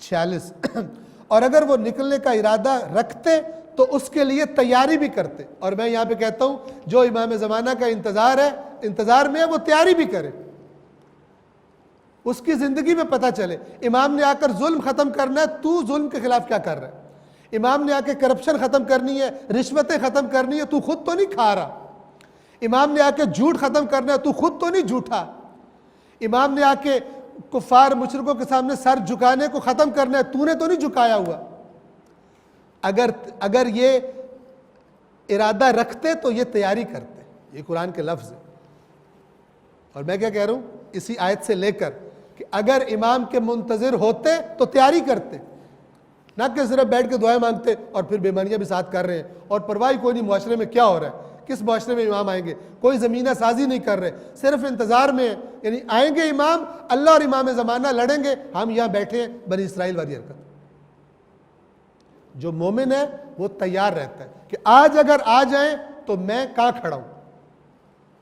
46। और अगर वो निकलने का इरादा रखते तो उसके लिए तैयारी भी करते। और मैं यहाँ पे कहता हूँ जो इमाम ज़माना का इंतज़ार में है वो तैयारी भी करे, उसकी ज़िंदगी में पता चले। इमाम ने आकर जुल्म ख़त्म करना है, तू जुल्म के ख़िलाफ़ क्या कर रहा है। इमाम ने आके करप्शन ख़त्म करनी है, रिश्वतें ख़त्म करनी है, तू खुद तो नहीं खा रहा। इमाम ने आके झूठ ख़त्म करना है, तू खुद तो नहीं झूठा। इमाम ने आके कुफ़ार मुशरिकों के सामने सर झुकाने को ख़त्म करना है, तूने तो नहीं झुकाया हुआ। अगर ये इरादा रखते तो ये तैयारी करते। ये कुरान के लफ्ज़ है। और मैं क्या कह रहा हूँ इसी आयत से लेकर कि अगर इमाम के मुंतज़िर होते तो तैयारी करते, ना कि सिर्फ बैठ के दुआएं मांगते और फिर बेईमानियां भी साथ कर रहे हैं और परवाही कोई नहीं मुआशरे में क्या हो रहा है, किस मुआशरे में इमाम आएंगे, कोई ज़मीना साजी नहीं कर रहे, सिर्फ इंतज़ार में। यानी आएंगे इमाम, अल्लाह और इमाम ज़माना लड़ेंगे, हम यहाँ बैठे हैं, बनी इसराइल वाली हरकत। जो मोमिन है वो तैयार रहता है कि आज अगर आ जाए तो मैं कहाँ खड़ा हूँ,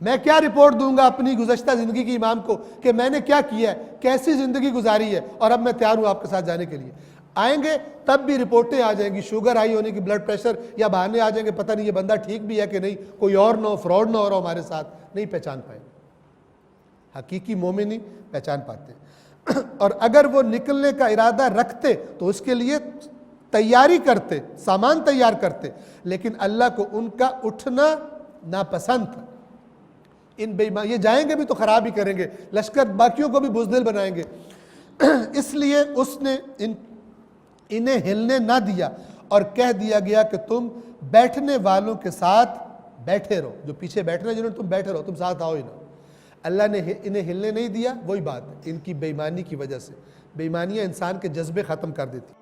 मैं क्या रिपोर्ट दूंगा अपनी गुज़श्ता ज़िंदगी की इमाम को कि मैंने क्या किया है, कैसी ज़िंदगी गुजारी है, और अब मैं तैयार हूँ आपके साथ जाने के लिए। आएंगे तब भी रिपोर्टें आ जाएंगी, शुगर हाई होने की, ब्लड प्रेशर, या बहाने आ जाएंगे, पता नहीं ये बंदा ठीक भी है कि नहीं, कोई और ना हो, फ्रॉड ना हो रहा हमारे साथ, नहीं पहचान पाएंगे। हकीकी मोमिन ही पहचान पाते हैं। और अगर वो निकलने का इरादा रखते तो उसके लिए तैयारी करते, सामान तैयार करते, लेकिन अल्लाह को उनका उठना नापसंद था। इन बेईमान ये जाएंगे भी तो खराब ही करेंगे, लश्कर बाकियों को भी बुज़दिल बनाएंगे, इसलिए उसने इन्हें हिलने ना दिया और कह दिया गया कि तुम बैठने वालों के साथ बैठे रहो, जो पीछे बैठ रहे जिन्होंने, तुम बैठे रहो, तुम साथ आओ ही ना। अल्लाह ने इन्हें हिलने नहीं दिया, वही बात है इनकी बेईमानी की वजह से। बेईमानियाँ इंसान के जज्बे ख़त्म कर देती।